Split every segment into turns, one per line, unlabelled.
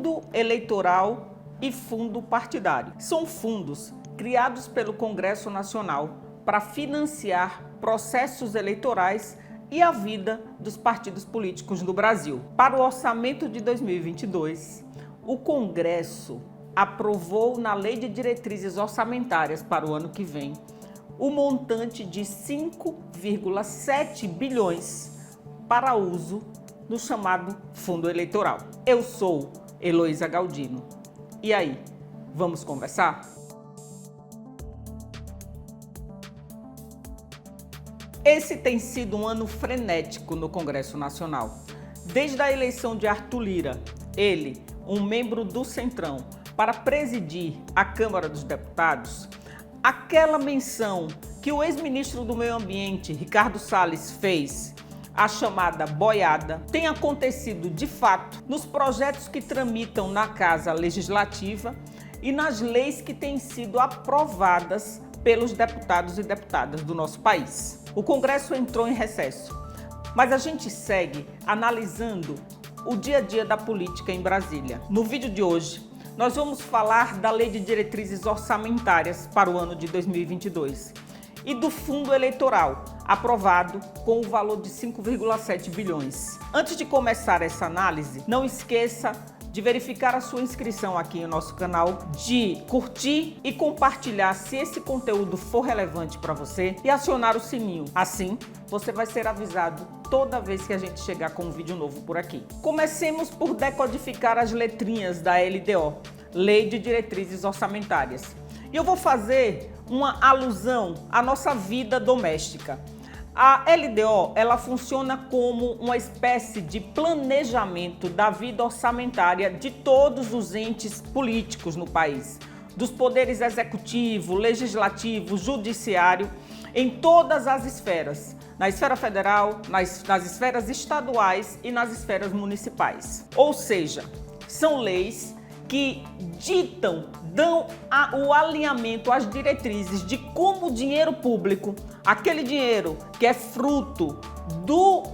Fundo Eleitoral e Fundo Partidário. São fundos criados pelo Congresso Nacional para financiar processos eleitorais e a vida dos partidos políticos no Brasil. Para o orçamento de 2022, o Congresso aprovou na Lei de Diretrizes Orçamentárias para o ano que vem o montante de 5,7 bilhões para uso no chamado Fundo Eleitoral. Eu sou Heloísa Galdino. E aí, vamos conversar? Esse tem sido um ano frenético no Congresso Nacional. Desde a eleição de Arthur Lira, ele, um membro do Centrão, para presidir a Câmara dos Deputados, aquela menção que o ex-ministro do Meio Ambiente, Ricardo Salles, fez, a chamada boiada, tem acontecido de fato nos projetos que tramitam na Casa Legislativa e nas leis que têm sido aprovadas pelos deputados e deputadas do nosso país. O Congresso entrou em recesso, mas a gente segue analisando o dia a dia da política em Brasília. No vídeo de hoje, nós vamos falar da Lei de Diretrizes Orçamentárias para o ano de 2022 e do Fundo Eleitoral, aprovado com o valor de 5,7 bilhões. Antes de começar essa análise, não esqueça de verificar a sua inscrição aqui no nosso canal, de curtir e compartilhar se esse conteúdo for relevante para você e acionar o sininho. Assim, você vai ser avisado toda vez que a gente chegar com um vídeo novo por aqui. Comecemos por decodificar as letrinhas da LDO, Lei de Diretrizes Orçamentárias. E eu vou fazer uma alusão à nossa vida doméstica. A LDO, ela funciona como uma espécie de planejamento da vida orçamentária de todos os entes políticos no país, dos poderes executivo, legislativo, judiciário, em todas as esferas, na esfera federal, nas esferas estaduais e nas esferas municipais. Ou seja, são leis que dão o alinhamento às diretrizes de como o dinheiro público, aquele dinheiro que é fruto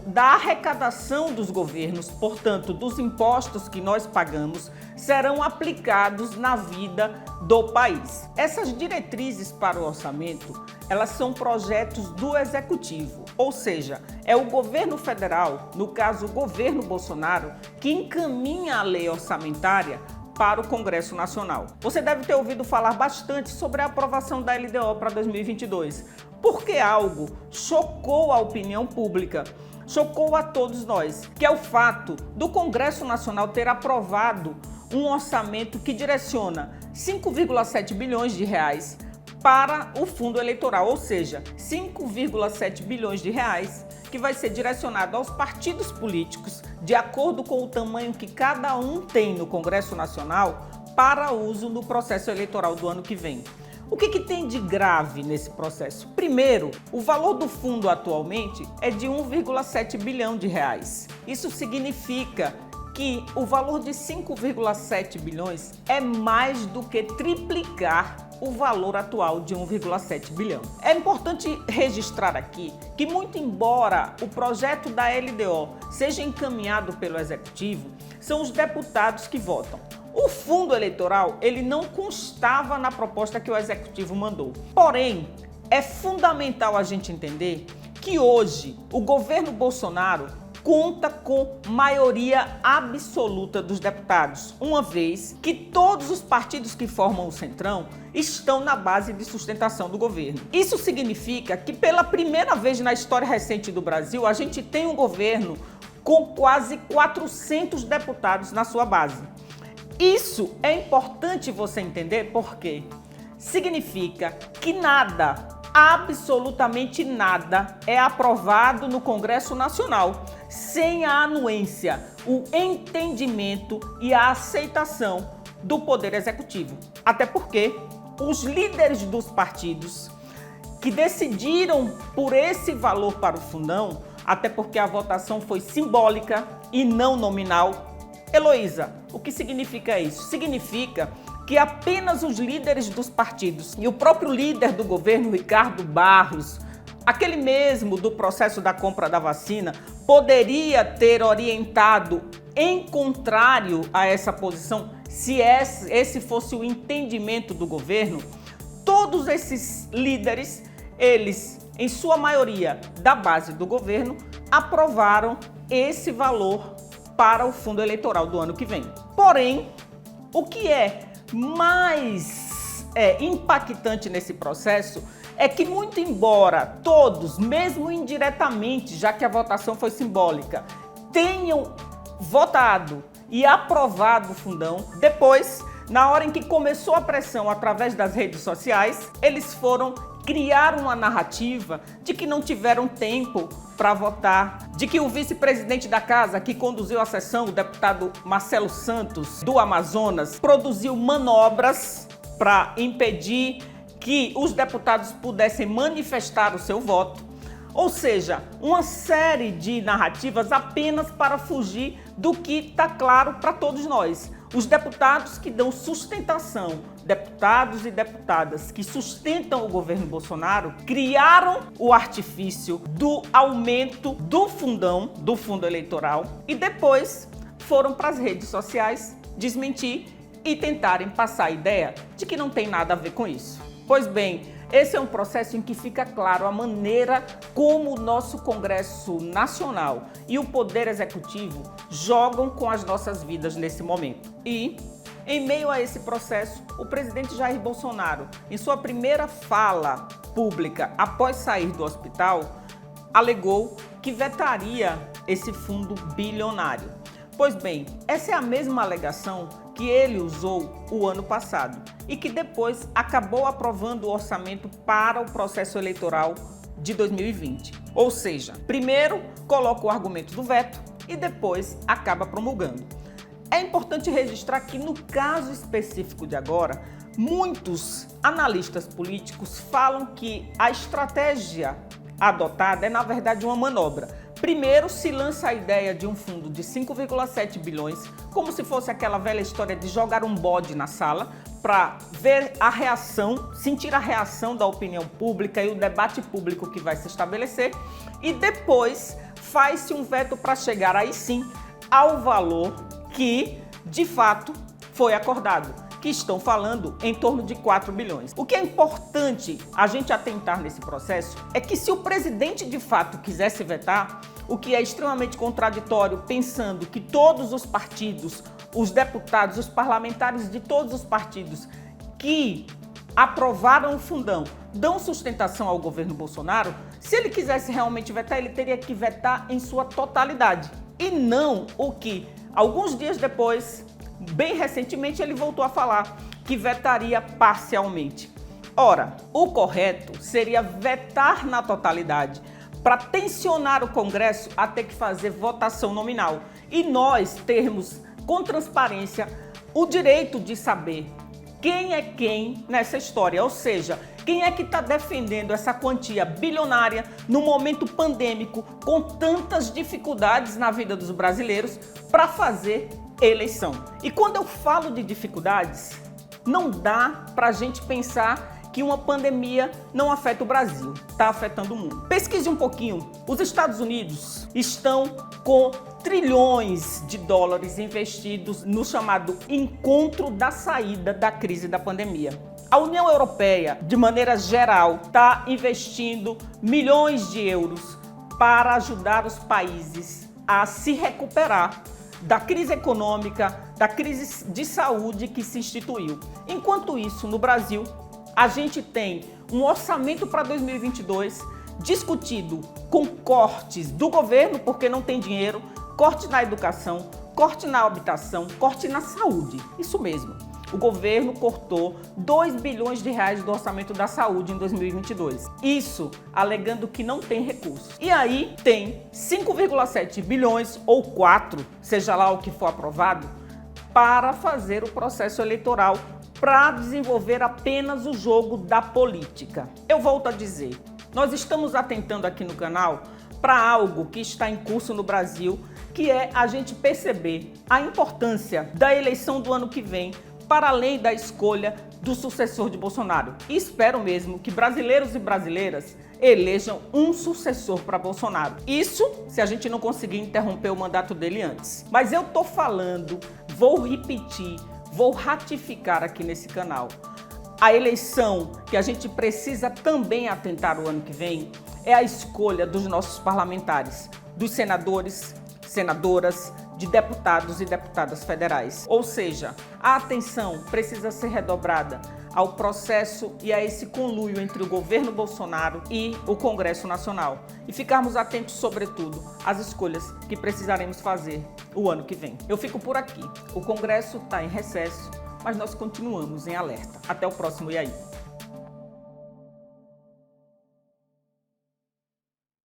da arrecadação dos governos, portanto, dos impostos que nós pagamos, serão aplicados na vida do país. Essas diretrizes para o orçamento, elas são projetos do Executivo, ou seja, é o governo federal, no caso o governo Bolsonaro, que encaminha a lei orçamentária para o Congresso Nacional. Você deve ter ouvido falar bastante sobre a aprovação da LDO para 2022, porque algo chocou a opinião pública, chocou a todos nós, que é o fato do Congresso Nacional ter aprovado um orçamento que direciona 5,7 bilhões de reais para o fundo eleitoral, ou seja, 5,7 bilhões de reais que vai ser direcionado aos partidos políticos de acordo com o tamanho que cada um tem no Congresso Nacional para uso no processo eleitoral do ano que vem. O que tem de grave nesse processo? Primeiro, o valor do fundo atualmente é de 1,7 bilhão de reais. Isso significa que o valor de 5,7 bilhões é mais do que triplicar o valor atual de 1,7 bilhão. É importante registrar aqui que, muito embora o projeto da LDO seja encaminhado pelo Executivo, são os deputados que votam. O fundo eleitoral, ele não constava na proposta que o Executivo mandou. Porém, é fundamental a gente entender que hoje o governo Bolsonaro conta com maioria absoluta dos deputados, uma vez que todos os partidos que formam o Centrão estão na base de sustentação do governo. Isso significa que pela primeira vez na história recente do Brasil, a gente tem um governo com quase 400 deputados na sua base. Isso é importante você entender porque significa que nada, absolutamente nada, é aprovado no Congresso Nacional sem a anuência, o entendimento e a aceitação do Poder Executivo. Até porque os líderes dos partidos que decidiram por esse valor para o fundão, até porque a votação foi simbólica e não nominal. Heloísa, o que significa isso? Significa que apenas os líderes dos partidos e o próprio líder do governo, Ricardo Barros, aquele mesmo do processo da compra da vacina, poderia ter orientado em contrário a essa posição, se esse fosse o entendimento do governo. Todos esses líderes, eles, em sua maioria da base do governo, aprovaram esse valor para o fundo eleitoral do ano que vem. Porém, o que é mais impactante nesse processo é que, muito embora todos, mesmo indiretamente, já que a votação foi simbólica, tenham votado e aprovado o fundão, depois, na hora em que começou a pressão através das redes sociais, eles foram criar uma narrativa de que não tiveram tempo para votar, de que o vice-presidente da casa que conduziu a sessão, o deputado Marcelo Santos, do Amazonas, produziu manobras para impedir que os deputados pudessem manifestar o seu voto. Ou seja, uma série de narrativas apenas para fugir do que está claro para todos nós. Os deputados que dão sustentação, deputados e deputadas que sustentam o governo Bolsonaro, criaram o artifício do aumento do fundão, do fundo eleitoral, e depois foram para as redes sociais desmentir e tentarem passar a ideia de que não tem nada a ver com isso. Pois bem, esse é um processo em que fica claro a maneira como o nosso Congresso Nacional e o Poder Executivo jogam com as nossas vidas nesse momento. E, em meio a esse processo, o presidente Jair Bolsonaro, em sua primeira fala pública após sair do hospital, alegou que vetaria esse fundo bilionário. Pois bem, essa é a mesma alegação que ele usou o ano passado e que depois acabou aprovando o orçamento para o processo eleitoral de 2020. Ou seja, primeiro coloca o argumento do veto e depois acaba promulgando. É importante registrar que, no caso específico de agora, muitos analistas políticos falam que a estratégia adotada é, na verdade, uma manobra. Primeiro, se lança a ideia de um fundo de 5,7 bilhões, como se fosse aquela velha história de jogar um bode na sala, para ver a reação, sentir a reação da opinião pública e o debate público que vai se estabelecer, e depois faz-se um veto para chegar aí sim ao valor que, de fato, foi acordado, que estão falando em torno de 4 bilhões. O que é importante a gente atentar nesse processo é que, se o presidente de fato quisesse vetar, o que é extremamente contraditório, pensando que todos os partidos, os deputados, os parlamentares de todos os partidos que aprovaram o fundão dão sustentação ao governo Bolsonaro, se ele quisesse realmente vetar, ele teria que vetar em sua totalidade. E não o que, alguns dias depois, bem recentemente, ele voltou a falar que vetaria parcialmente. Ora, o correto seria vetar na totalidade, para tensionar o Congresso a ter que fazer votação nominal e nós termos com transparência o direito de saber quem é quem nessa história, ou seja, quem é que está defendendo essa quantia bilionária no momento pandêmico, com tantas dificuldades na vida dos brasileiros, para fazer eleição. E quando eu falo de dificuldades, não dá para a gente pensar que uma pandemia não afeta o Brasil, está afetando o mundo. Pesquise um pouquinho. Os Estados Unidos estão com trilhões de dólares investidos no chamado encontro da saída da crise da pandemia. A União Europeia, de maneira geral, está investindo milhões de euros para ajudar os países a se recuperar da crise econômica, da crise de saúde que se instituiu. Enquanto isso, no Brasil, a gente tem um orçamento para 2022 discutido com cortes do governo, porque não tem dinheiro, corte na educação, corte na habitação, corte na saúde. Isso mesmo. O governo cortou 2 bilhões de reais do orçamento da saúde em 2022. Isso alegando que não tem recursos. E aí tem 5,7 bilhões ou 4, seja lá o que for aprovado, para fazer o processo eleitoral, para desenvolver apenas o jogo da política. Eu volto a dizer, nós estamos atentando aqui no canal para algo que está em curso no Brasil, que é a gente perceber a importância da eleição do ano que vem, para além da escolha do sucessor de Bolsonaro. E espero mesmo que brasileiros e brasileiras elejam um sucessor para Bolsonaro. Isso se a gente não conseguir interromper o mandato dele antes. Mas eu tô falando, vou repetir, vou ratificar aqui nesse canal. A eleição que a gente precisa também atentar o ano que vem é a escolha dos nossos parlamentares, dos senadores, senadoras, de deputados e deputadas federais. Ou seja, a atenção precisa ser redobrada ao processo e a esse conluio entre o governo Bolsonaro e o Congresso Nacional. E ficarmos atentos, sobretudo, às escolhas que precisaremos fazer o ano que vem. Eu fico por aqui. O Congresso está em recesso, mas nós continuamos em alerta. Até o próximo E aí?